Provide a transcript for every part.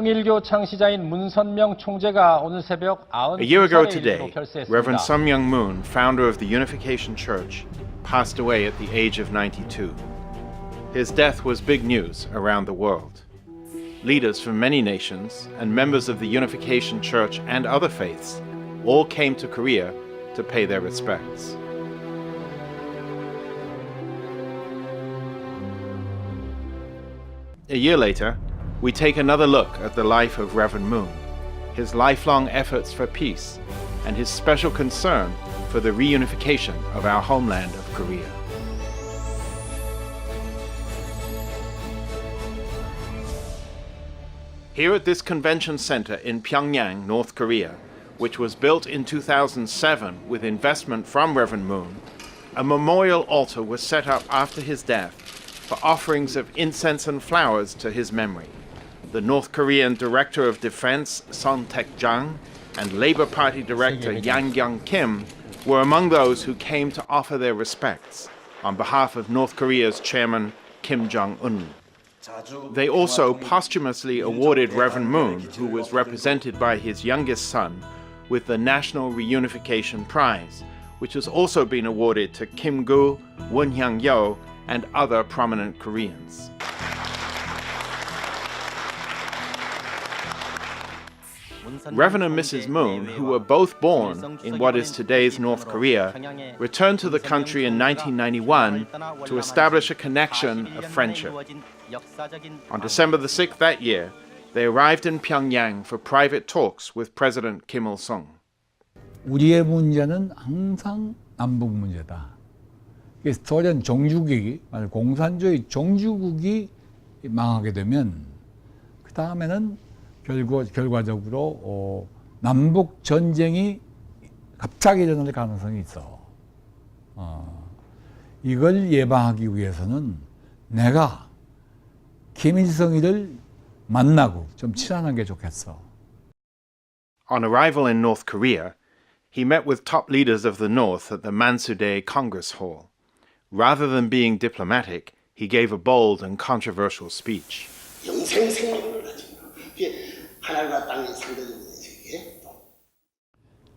통일교 창시자인 문선명 총재가 오늘 새벽 A year ago 92살의 today, 일기로 별세했습니다. Reverend Sun Myung Moon, founder of the Unification Church, passed away at the age of 92. His death was big news around the world. Leaders from many nations and members of the Unification Church and other faiths all came to Korea to pay their respects. A year later, we take another look at the life of Reverend Moon, his lifelong efforts for peace, and his special concern for the reunification of our homeland of Korea. Here at this convention center in Pyongyang, North Korea, which was built in 2007 with investment from Reverend Moon, a memorial altar was set up after his death for offerings of incense and flowers to his memory. The North Korean Director of Defense, Son Taek-jang, and Labour Party Director Yang Kyung-kim were among those who came to offer their respects on behalf of North Korea's chairman, Kim Jong-un. They also posthumously awarded Reverend Moon, who was represented by his youngest son, with the National Reunification Prize, which has also been awarded to Kim Gu, Woon Hyang-yo, and other prominent Koreans. Reverend and Mrs. Moon, who were both born in what is today's North Korea, returned to the country in 1991 to establish a connection of friendship. On December the 6th that year, they arrived in Pyongyang for private talks with President Kim Il-sung. 우리의 문제는 항상 남북 문제다. 소련 종주국이, 공산주의 종주국이 망하게 되면 그 다음에는 결과적으로 남북 전쟁이 갑자기 일어날 가능성이 있어. 이걸 예방하기 위해서는 내가 김일성이를 만나고 좀 친하는 게 좋겠어. On arrival in North Korea, he met with top leaders of the North at the Mansudae Congress Hall. Rather than being diplomatic, he gave a bold and controversial speech.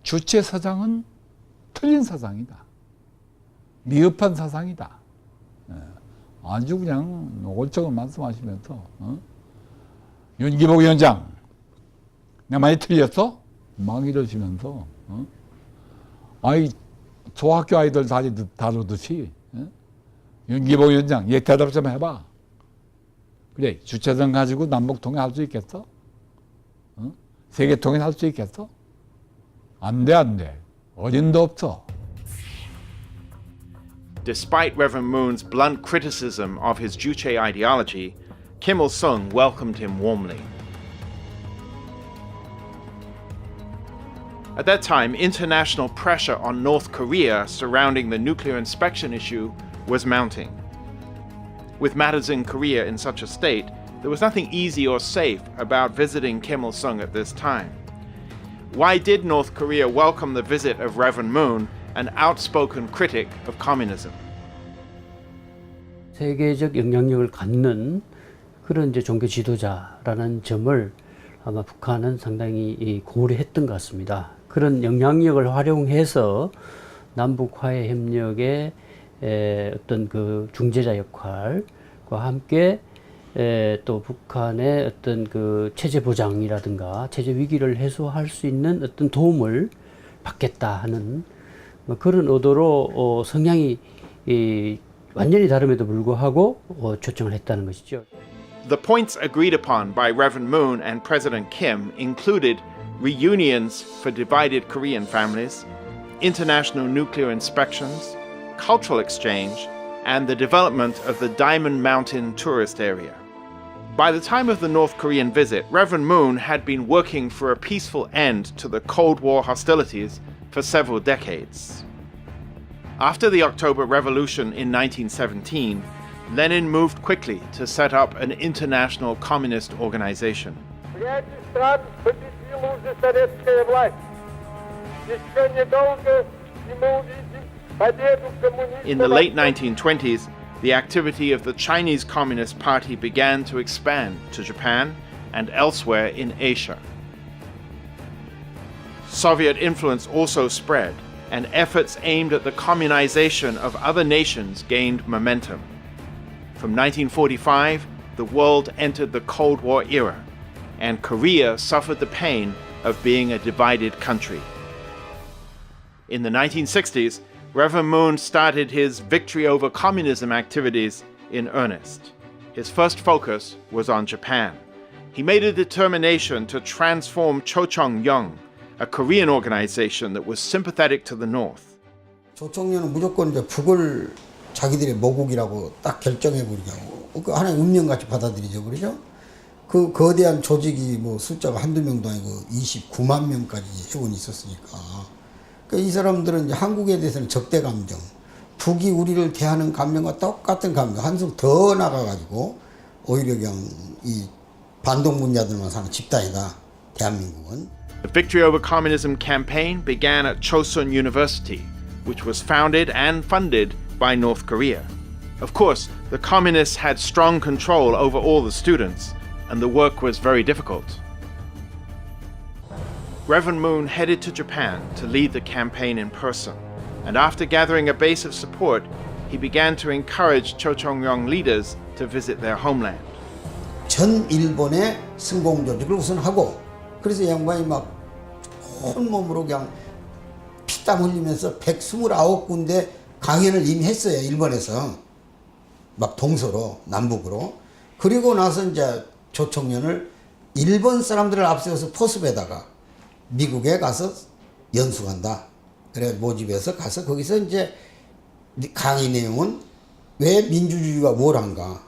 주체 사상은 틀린 사상이다. 미흡한 사상이다. 아주 그냥 노골적으로 말씀하시면서 윤기복 위원장, 내가 많이 틀렸어? 막 이러시면서 아이 소학교 아이들 다루듯이 윤기복 위원장, 얘 대답 좀 해봐. 그래, 주체성 가지고 남북 통일할 수 있겠어? 세계 통일할 수 있겠어? 안 돼. 어림도 없어. Despite Reverend Moon's blunt criticism of his Juche ideology, Kim Il-sung welcomed him warmly. At that time, international pressure on North Korea surrounding the nuclear inspection issue was mounting. With matters in Korea in such a state, there was nothing easy or safe about visiting Kim Il-sung at this time. Why did North Korea welcome the visit of Reverend Moon, an outspoken critic of communism? 세계적 영향력을 갖는 그런 이제 종교 지도자라는 점을 아마 북한은 상당히 고려했던 것 같습니다. 그런 영향력을 활용해서 남북 화해 협력의 어떤 그 중재자 역할과 함께 또 북한의 어떤 그 체제 보장이라든가 체제 위기를 해소할 수 있는 어떤 도움을 받겠다 하는 그런 의도로 성향이 완전히 다름에도 불구하고 초청을 했다는 것이죠. The points agreed upon by Reverend Moon and President Kim included reunions for divided Korean families, international nuclear inspections, cultural exchange, and the development of the Diamond Mountain tourist area. By the time of the North Korean visit, Reverend Moon had been working for a peaceful end to the Cold War hostilities for several decades. After the October Revolution in 1917, Lenin moved quickly to set up an international communist organization. In the late 1920s, the activity of the Chinese Communist Party began to expand to Japan and elsewhere in Asia. Soviet influence also spread, and efforts aimed at the communization of other nations gained momentum. From 1945, the world entered the Cold War era, and Korea suffered the pain of being a divided country. In the 1960s, Reverend Moon started his victory over communism activities in earnest. His first focus was on Japan. He made a determination to transform Chochong-young, a Korean organization that was sympathetic to the North. 조총련은 무조건 이제 북을 자기들의 모국이라고 딱 결정해버리고 그 하나의 운명같이 받아들이죠, 그러죠? 그 거대한 조직이 뭐 숫자가 한두 명도 아니고 29만 명까지 회원이 있었으니까. 그러니까 이 사람들은 이제 한국에 대해서는 적대 감정, 북이 우리를 대하는 감정과 똑같은 감정, 한층 더 나가가지고 오히려 그냥 이 반동 분야들만 사는 집단이다, 대한민국은. The Victory Over Communism campaign began at Chosun University, which was founded and funded by North Korea. Of course, the communists had strong control over all the students, and the work was very difficult. Reverend Moon headed to Japan to lead the campaign in person, and after gathering a base of support, he began to encourage Chochong-young leaders to visit their homeland. 전 일본의 승공 조직을 우선 하고, 그래서 이 양반이 막 온몸으로 그냥 피땀 흘리면서 129군데 강연을 이미 했어요, 일본에서. 막 동서로, 남북으로. 그리고 나서 이제 조총련을 일본 사람들을 앞세워서 포섭에다가 미국에 가서 연수한다. 그래 모집해서 가서 거기서 이제 강의 내용은 왜 민주주의가 뭘 한가.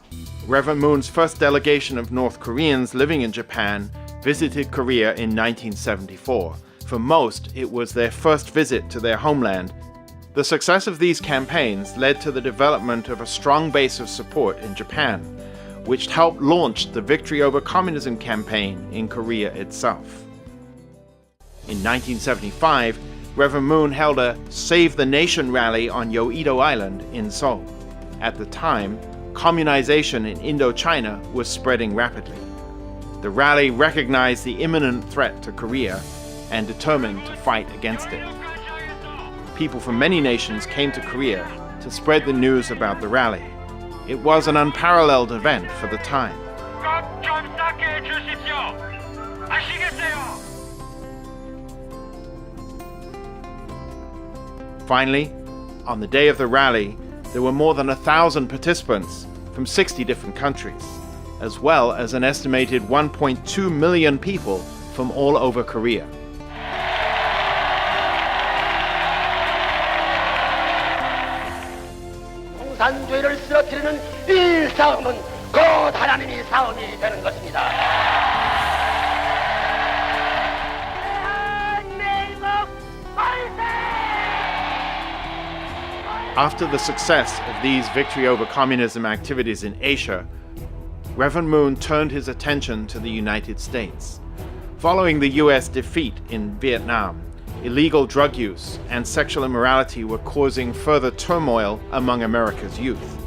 Reverend Moon's first delegation of North Koreans living in Japan visited Korea in 1974. For most, it was their first visit to their homeland. The success of these campaigns led to the development of a strong base of support in Japan, which helped launch the Victory Over Communism campaign in Korea itself. In 1975, Reverend Moon held a Save the Nation rally on Yoido Island in Seoul. At the time, communization in Indochina was spreading rapidly. The rally recognized the imminent threat to Korea and determined to fight against it. People from many nations came to Korea to spread the news about the rally. It was an unparalleled event for the time. Finally, on the day of the rally, there were more than 1,000 participants from 60 different countries, as well as an estimated 1.2 million people from all over Korea. 공산주의를 쓰러뜨리는 이 싸움은 곧 하나님의 싸움이 되는 것입니다. After the success of these victory over communism activities in Asia, Reverend Moon turned his attention to the United States. Following the US defeat in Vietnam, illegal drug use and sexual immorality were causing further turmoil among America's youth.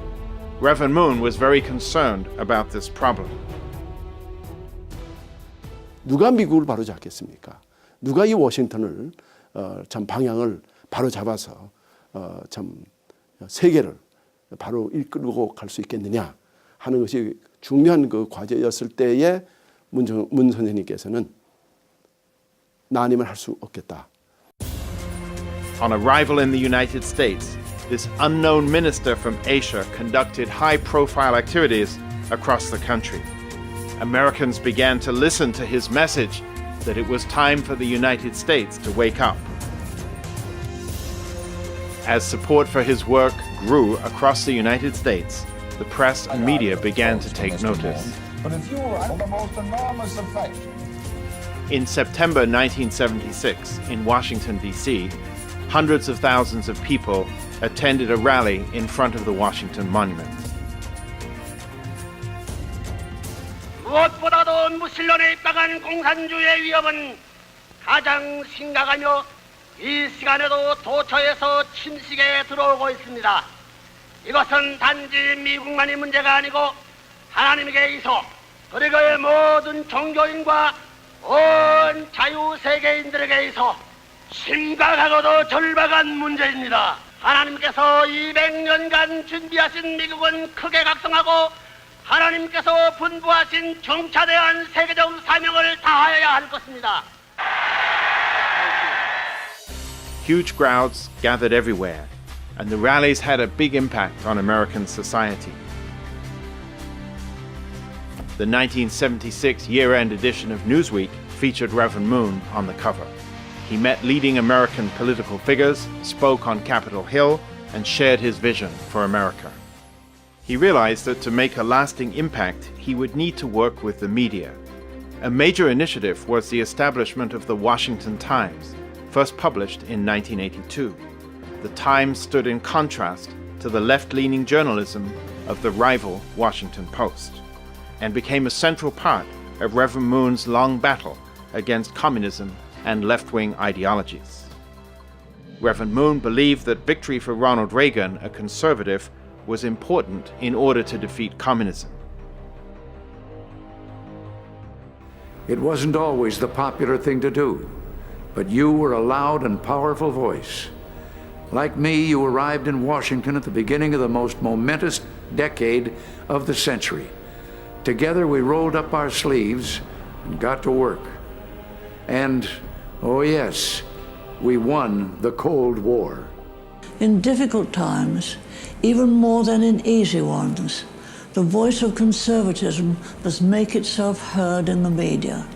Reverend Moon was very concerned about this problem. 누가 미국을 바로 잡겠습니까? 누가 이 워싱턴을 참 방향을 바로 잡아서 참 세계를 바로 이끌고 갈 수 있겠느냐 하는 것이 중요한 그 과제였을 때에 문 선생님께서는 나 아니면 할 수 없겠다. On arrival in the United States, this unknown minister from Asia conducted high-profile activities across the country. Americans began to listen to his message that it was time for the United States to wake up. As support for his work grew across the United States, the press and media began to take notice. But if you were the most enormous effect. In September 1976, in Washington, D.C., hundreds of thousands of people attended a rally in front of the Washington Monument. 무엇보다도 무신론에 입각한 공산주의의 위협은 가장 심각하며 이 시간에도 도처에서 침식에 들어오고 있습니다. 이것은 단지 미국만의 문제가 아니고 하나님에게 의해서 그리고의 모든 종교인과 온 자유세계인들에게 있어 심각하고도 절박한 문제입니다. 하나님께서 200년간 준비하신 미국은 크게 각성하고 하나님께서 분부하신 중차대한 세계적 사명을 다하여야 할 것입니다. Huge crowds gathered everywhere, and the rallies had a big impact on American society. The 1976 year-end edition of Newsweek featured Reverend Moon on the cover. He met leading American political figures, spoke on Capitol Hill, and shared his vision for America. He realized that to make a lasting impact, he would need to work with the media. A major initiative was the establishment of the Washington Times, first published in 1982. The Times stood in contrast to the left-leaning journalism of the rival Washington Post, and became a central part of Reverend Moon's long battle against communism and left-wing ideologies. Reverend Moon believed that victory for Ronald Reagan, a conservative, was important in order to defeat communism. It wasn't always the popular thing to do, but you were a loud and powerful voice. Like me, you arrived in Washington at the beginning of the most momentous decade of the century. Together we rolled up our sleeves and got to work. And, oh yes, we won the Cold War. In difficult times, even more than in easy ones, the voice of conservatism must make itself heard in the media.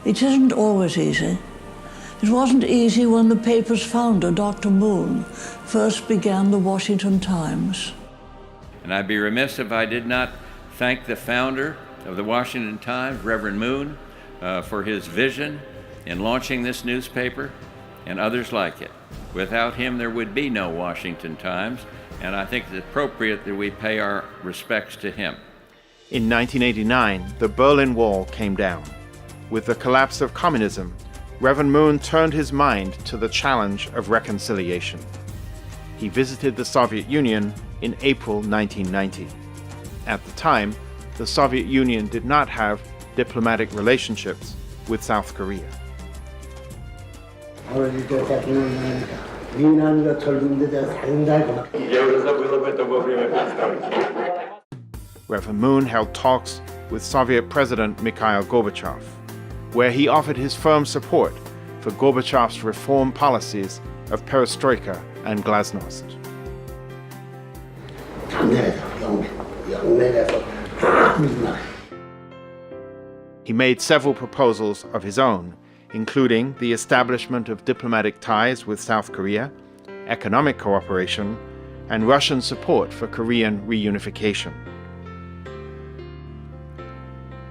It isn't always easy. It wasn't easy when the paper's founder, Dr. Moon, first began the Washington Times. And I'd be remiss if I did not thank the founder of the Washington Times, Reverend Moon, for his vision in launching this newspaper and others like it. Without him, there would be no Washington Times, and I think it's appropriate that we pay our respects to him. In 1989, the Berlin Wall came down. With the collapse of communism, Reverend Moon turned his mind to the challenge of reconciliation. He visited the Soviet Union in April 1990. At the time, the Soviet Union did not have diplomatic relationships with South Korea. Reverend Moon held talks with Soviet President Mikhail Gorbachev, where he offered his firm support for Gorbachev's reform policies of perestroika and glasnost. He made several proposals of his own, including the establishment of diplomatic ties with South Korea, economic cooperation, and Russian support for Korean reunification.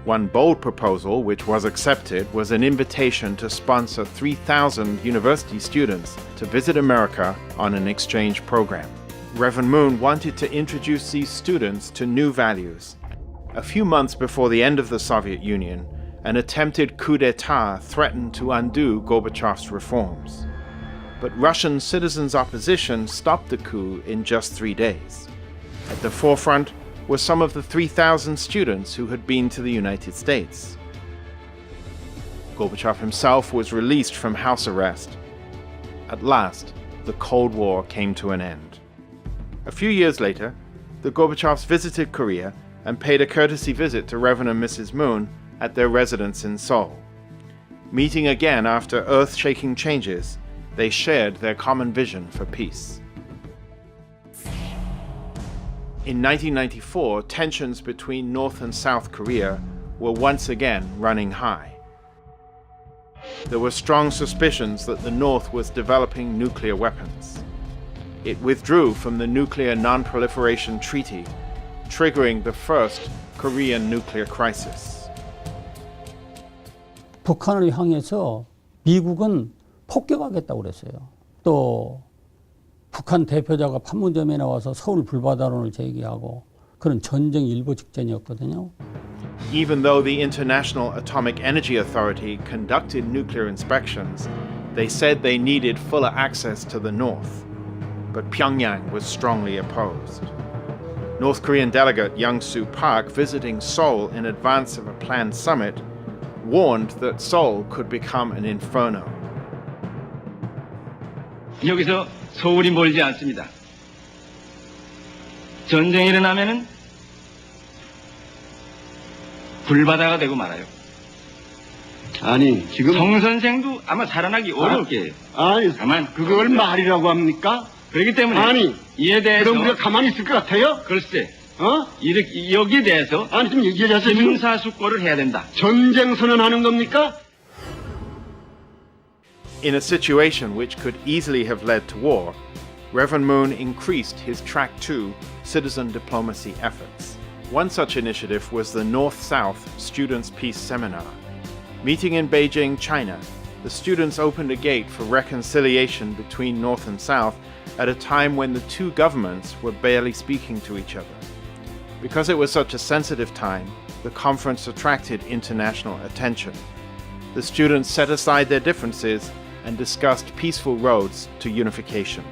One bold proposal, which was accepted, was an invitation to sponsor 3,000 university students to visit America on an exchange program. Reverend Moon wanted to introduce these students to new values. A few months before the end of the Soviet Union, an attempted coup d'etat threatened to undo Gorbachev's reforms. But Russian citizens' opposition stopped the coup in just 3 days. At the forefront were some of the 3,000 students who had been to the United States. Gorbachev himself was released from house arrest. At last, the Cold War came to an end. A few years later, the Gorbachevs visited Korea and paid a courtesy visit to Reverend and Mrs. Moon at their residence in Seoul. Meeting again after earth-shaking changes, they shared their common vision for peace. In 1994, tensions between North and South Korea were once again running high. There were strong suspicions that the North was developing nuclear weapons. It withdrew from the Nuclear Non-Proliferation Treaty, triggering the first Korean nuclear crisis. 북한을 향해서 미국은 폭격하겠다고 그랬어요. 또 북한 대표자가 판문점에 나와서 서울 불바다론을 제기하고 그런 전쟁 일보 직전이었거든요. Even though the International Atomic Energy Authority conducted nuclear inspections, they said they needed fuller access to the North. But Pyongyang was strongly opposed. North Korean delegate Young-soo Park, visiting Seoul in advance of a planned summit, warned that Seoul could become an inferno. 여기서 서울이 멀지 않습니다. 전쟁이 일어나면은 불바다가 되고 말아요. 아니 지금 성 선생도 아마 살아나기 어려울 게예요. 아니 다만 그걸 말이라고 합니까? 그렇기 때문에 아니 이에 대해서 그럼 우리가 가만히 있을 것 같아요? 글쎄 어? 여기에 대해서 아니 좀 얘기하세요. 심사숙고를 해야 된다. 전쟁 선언하는 겁니까? In a situation which could easily have led to war, Reverend Moon increased his Track 2 citizen diplomacy efforts. One such initiative was the North-South Students' Peace Seminar. Meeting in Beijing, China, the students opened a gate for reconciliation between North and South at a time when the two governments were barely speaking to each other. Because it was such a sensitive time, the conference attracted international attention. The students set aside their differences and discussed peaceful roads to unification.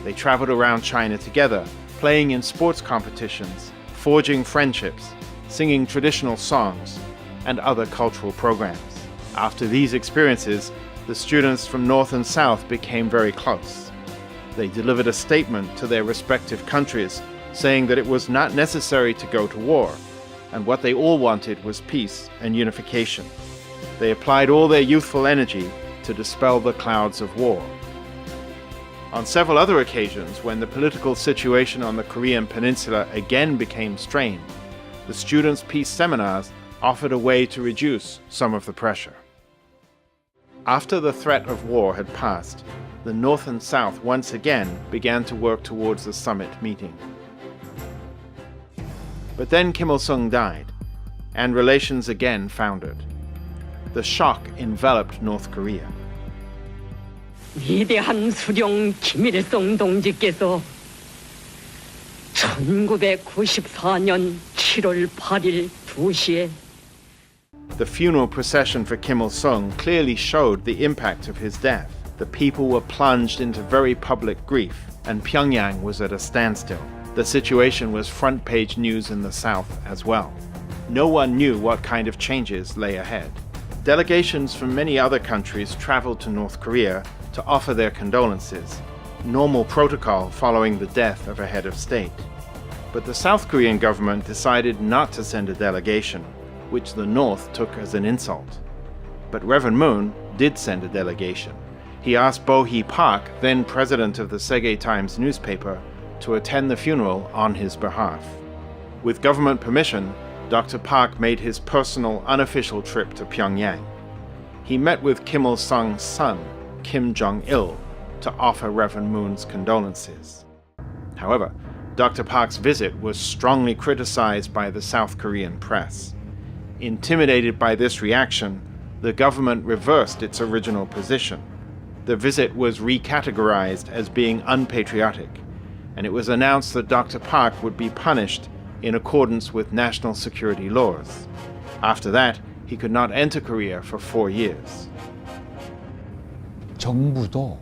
They traveled around China together, playing in sports competitions, forging friendships, singing traditional songs, and other cultural programs. After these experiences, the students from North and South became very close. They delivered a statement to their respective countries saying that it was not necessary to go to war, and what they all wanted was peace and unification. They applied all their youthful energy to dispel the clouds of war. On several other occasions, when the political situation on the Korean peninsula again became strained, the students' peace seminars offered a way to reduce some of the pressure. After the threat of war had passed, the North and South once again began to work towards the summit meeting. But then Kim Il-sung died, and relations again foundered. The shock enveloped North Korea. 위대한 수령 김일성 동지께서 1994년 7월 8일 2시에 The funeral procession for Kim Il-sung clearly showed the impact of his death. The people were plunged into very public grief, and Pyongyang was at a standstill. The situation was front-page news in the South as well. No one knew what kind of changes lay ahead. Delegations from many other countries traveled to North Korea to offer their condolences, normal protocol following the death of a head of state. But the South Korean government decided not to send a delegation, which the North took as an insult. But Reverend Moon did send a delegation. He asked Bo-hee Park, then president of the Segye Times newspaper, to attend the funeral on his behalf. With government permission, Dr. Park made his personal, unofficial trip to Pyongyang. He met with Kim Il-sung's son, Kim Jong-il, to offer Reverend Moon's condolences. However, Dr. Park's visit was strongly criticized by the South Korean press. Intimidated by this reaction, the government reversed its original position. The visit was recategorized as being unpatriotic, and it was announced that Dr. Park would be punished in accordance with national security laws. After that, he could not enter Korea for 4 years. 정부도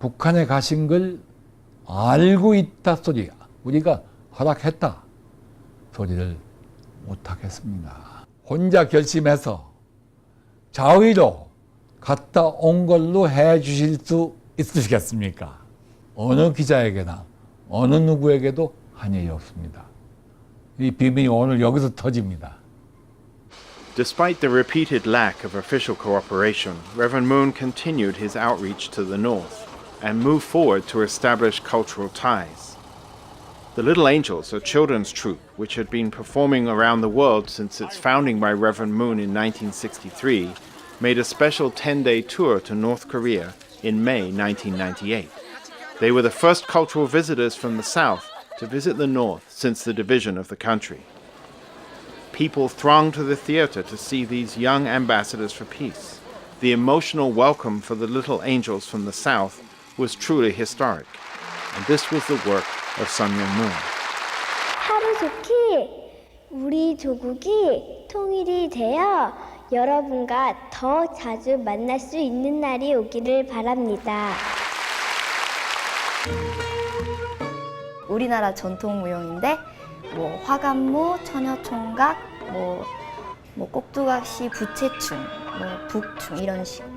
북한에 가신 걸 알고 있다 소리, 우리가 허락했다 소리를 못하겠습니다. 혼자 결심해서 자의로 갔다 온 걸로 해 주실 수 있으시겠습니까? 어느 기자에게나 어느 누구에게도 한일이 없습니다. 이 비밀이 오늘 여기서 터집니다. Despite the repeated lack of official cooperation, Reverend Moon continued his outreach to the north and moved forward to establish cultural ties. The Little Angels, a children's troupe which had been performing around the world since its founding by Reverend Moon in 1963, made a special 10-day tour to North Korea in May 1998. They were the first cultural visitors from the South to visit the North since the division of the country. People thronged to the theater to see these young ambassadors for peace. The emotional welcome for the Little Angels from the South was truly historic, and this was the work of Sun Myung-moon. 하루속히 우리 조국이 통일이 되어 여러분과 더 자주 만날 수 있는 날이 오기를 바랍니다. 우리나라 전통 무용인데 뭐 화관무, 처녀총각, 뭐 꼭두각시, 부채춤, 뭐 북춤 이런 식으로.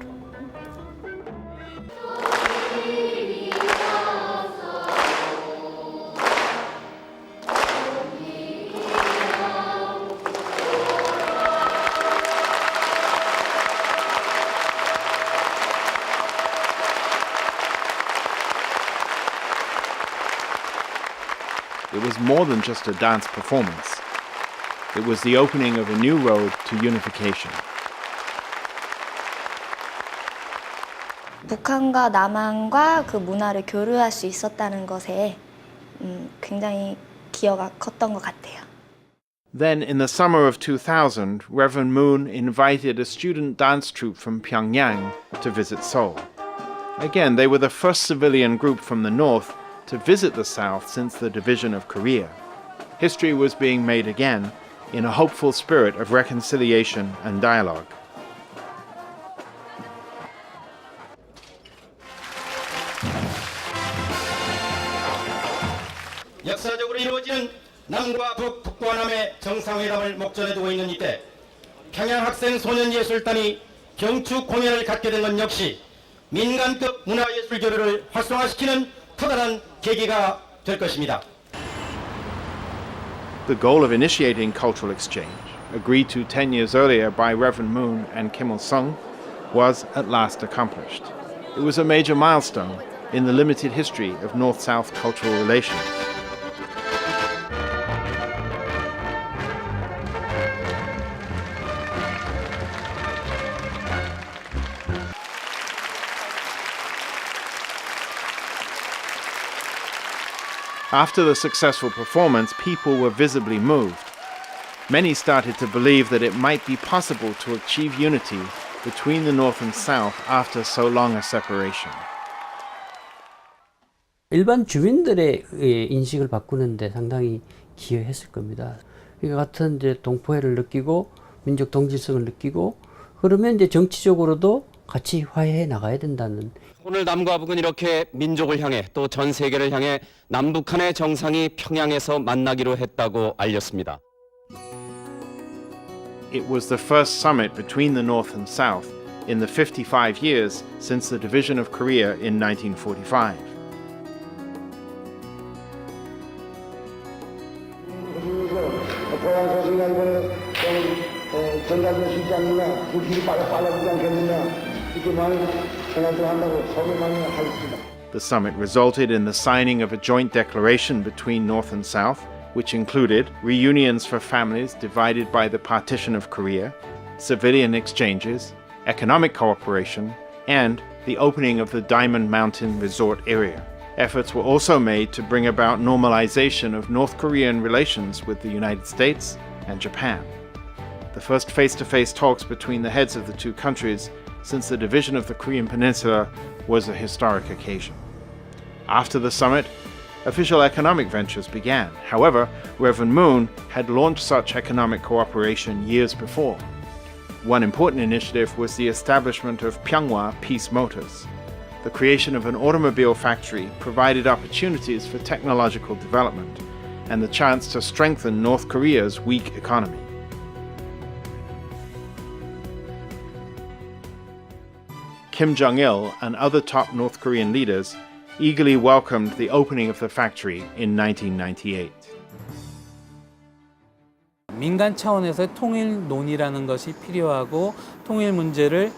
It was more than just a dance performance. It was the opening of a new road to unification. 북한과 남한과 그 문화를 교류할 수 있었다는 것에 굉장히 기여가 컸던 것 같아요. Then, in the summer of 2000, Reverend Moon invited a student dance troupe from Pyongyang to visit Seoul. Again, they were the first civilian group from the north to visit the south since the division of Korea. History was being made again in a hopeful spirit of reconciliation and dialogue. 역사적으로 이루어지는 남과 북, 북과 남의 정상회담을 목전에 두고 있는 이때 평양 학생 소년예술단이 경축 공연을 갖게 된 건 역시 민간급 문화예술 교류를 활성화시키는 커다란 계기가 될 것입니다. The goal of initiating cultural exchange, agreed to 10 years earlier by Reverend Moon and Kim Il-sung, was at last accomplished. It was a major milestone in the limited history of North-South cultural relations. After the successful performance, people were visibly moved. Many started to believe that it might be possible to achieve unity between the North and South after so long a separation. 일반 주민들의 인식을 바꾸는데 상당히 기여했을 겁니다. 이 같은 이제 동포애를 느끼고 민족 동질성을 느끼고 그러면 이제 정치적으로도 같이 화해해 나가야 된다는. 오늘 남과 북은 이렇게 민족을 향해 또 전 세계를 향해 남북한의 정상이 평양에서 만나기로 했다고 알렸습니다. It was the first summit between the North and South in the 55 years since the division of Korea in 1945. The summit resulted in the signing of a joint declaration between North and South, which included reunions for families divided by the partition of Korea, civilian exchanges, economic cooperation, and the opening of the Diamond Mountain Resort area. Efforts were also made to bring about normalization of North Korean relations with the United States and Japan. The first face-to-face talks between the heads of the two countries since the division of the Korean Peninsula was a historic occasion. After the summit, official economic ventures began. However, Reverend Moon had launched such economic cooperation years before. One important initiative was the establishment of Pyeonghwa Peace Motors. The creation of an automobile factory provided opportunities for technological development and the chance to strengthen North Korea's weak economy. Kim Jong-il and other top North Korean leaders eagerly welcomed the opening of the factory in 1998. 민간 차원에서 통일 논의라는 것이 필요하고 통일 문제를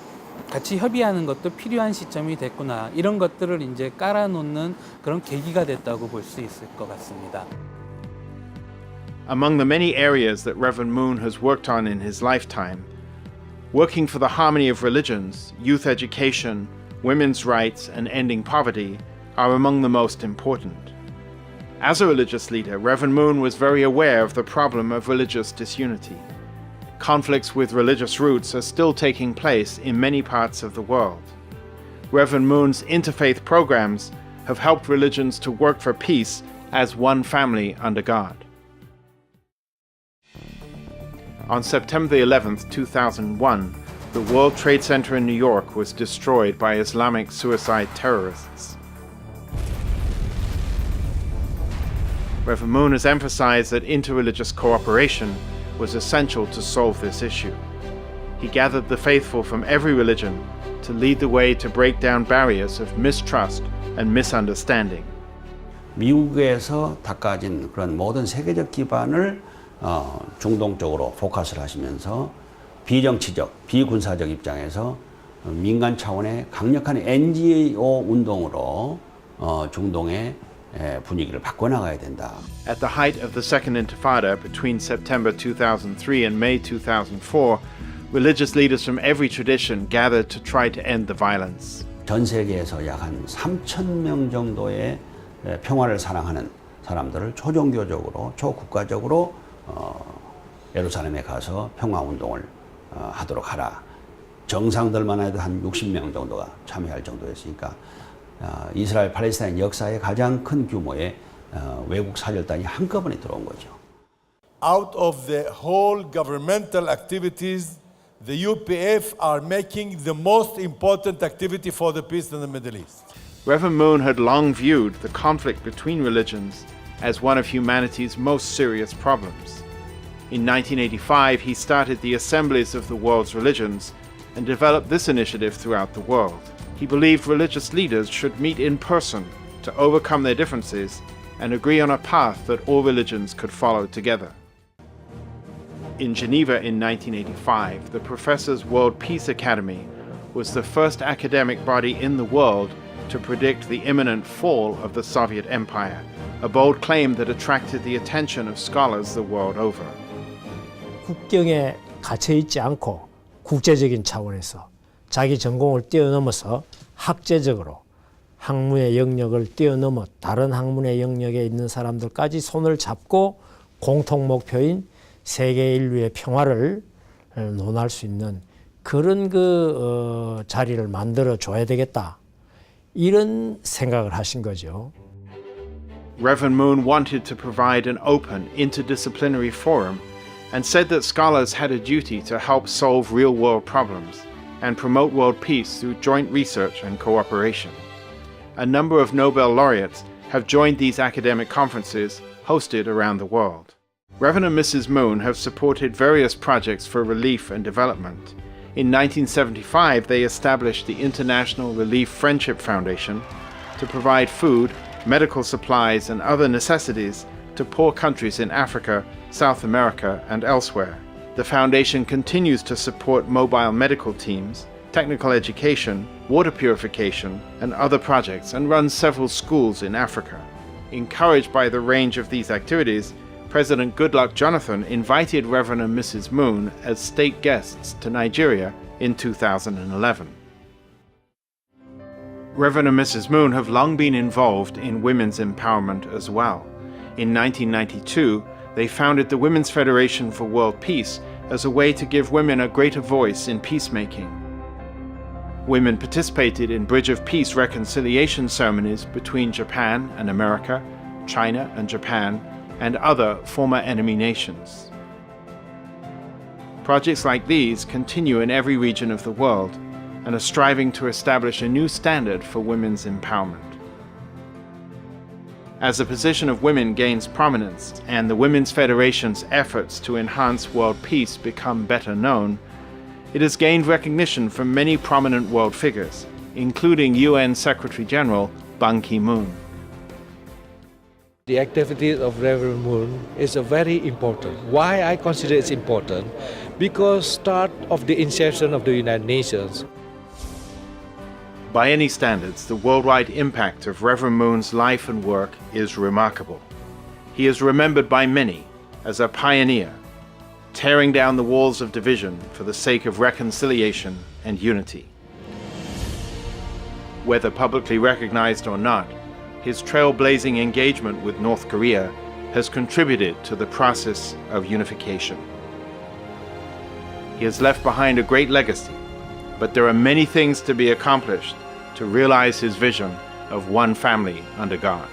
같이 협의하는 것도 필요한 시점이 됐구나. 이런 것들을 이제 깔아놓는 그런 계기가 됐다고 볼 수 있을 것 같습니다. Among the many areas that Reverend Moon has worked on in his lifetime, working for the harmony of religions, youth education, women's rights, and ending poverty are among the most important. As a religious leader, Reverend Moon was very aware of the problem of religious disunity. Conflicts with religious roots are still taking place in many parts of the world. Reverend Moon's interfaith programs have helped religions to work for peace as one family under God. On September 11th, 2001, the World Trade Center in New York was destroyed by Islamic suicide terrorists. Reverend Moon has emphasized that interreligious cooperation was essential to solve this issue. He gathered the faithful from every religion to lead the way to break down barriers of mistrust and misunderstanding. 미국에서 닦아진 그런 모든 세계적 기반을 중동 쪽으로 포커스를 하시면서 비정치적, 비군사적 입장에서 민간 차원의 강력한 NGO 운동으로 중동의 분위기를 바꿔나가야 된다. At the height of the Second Intifada between September 2003 and May 2004, religious leaders from every tradition gathered to try to end the violence. 전 세계에서 약 한 3,000명 정도의 평화를 사랑하는 사람들을 초종교적으로, 초국가적으로 예루살렘에 가서 평화운동을 하도록 하라. 정상들만 해도 한 60명 정도가 참여할 정도였으니까 이스라엘 팔레스타인 역사의 가장 큰 규모의 외국 사절단이 한꺼번에 들어온 거죠. Out of the whole governmental activities, the UPF are making the most important activity for the peace in the Middle East. Reverend Moon had long viewed the conflict between religions as one of humanity's most serious problems. In 1985, he started the Assemblies of the World's Religions and developed this initiative throughout the world. He believed religious leaders should meet in person to overcome their differences and agree on a path that all religions could follow together. In Geneva in 1985, the Professors' World Peace Academy was the first academic body in the world to predict the imminent fall of the Soviet Empire, a bold claim that attracted the attention of scholars the world over. 국경에 갇혀 있지 않고 국제적인 차원에서 자기 전공을 뛰어넘어서 학제적으로 학문의 영역을 뛰어넘어 다른 학문의 영역에 있는 사람들까지 손을 잡고 공통 목표인 세계 인류의 평화를 논할 수 있는 그런 자리를 만들어 줘야 되겠다. 이런 생각을 하신 거죠. Reverend Moon wanted to provide an open, interdisciplinary forum and said that scholars had a duty to help solve real-world problems and promote world peace through joint research and cooperation. A number of Nobel laureates have joined these academic conferences hosted around the world. Reverend and Mrs. Moon have supported various projects for relief and development. In 1975, they established the International Relief Friendship Foundation to provide food, medical supplies, and other necessities to poor countries in Africa, South America, and elsewhere. The foundation continues to support mobile medical teams, technical education, water purification, and other projects, and runs several schools in Africa. Encouraged by the range of these activities, President Goodluck Jonathan invited Reverend and Mrs. Moon as state guests to Nigeria in 2011. Reverend and Mrs. Moon have long been involved in women's empowerment as well. In 1992, they founded the Women's Federation for World Peace as a way to give women a greater voice in peacemaking. Women participated in Bridge of Peace reconciliation ceremonies between Japan and America, China and Japan, and other former enemy nations. Projects like these continue in every region of the world and are striving to establish a new standard for women's empowerment. As the position of women gains prominence and the Women's Federation's efforts to enhance world peace become better known, it has gained recognition from many prominent world figures, including UN Secretary General Ban Ki-moon. The activities of Reverend Moon is very important. Why I consider it's important? Because start of the inception of the United Nations. By any standards, the worldwide impact of Reverend Moon's life and work is remarkable. He is remembered by many as a pioneer, tearing down the walls of division for the sake of reconciliation and unity. Whether publicly recognized or not, his trailblazing engagement with North Korea has contributed to the process of unification. He has left behind a great legacy, but there are many things to be accomplished to realize his vision of one family under God.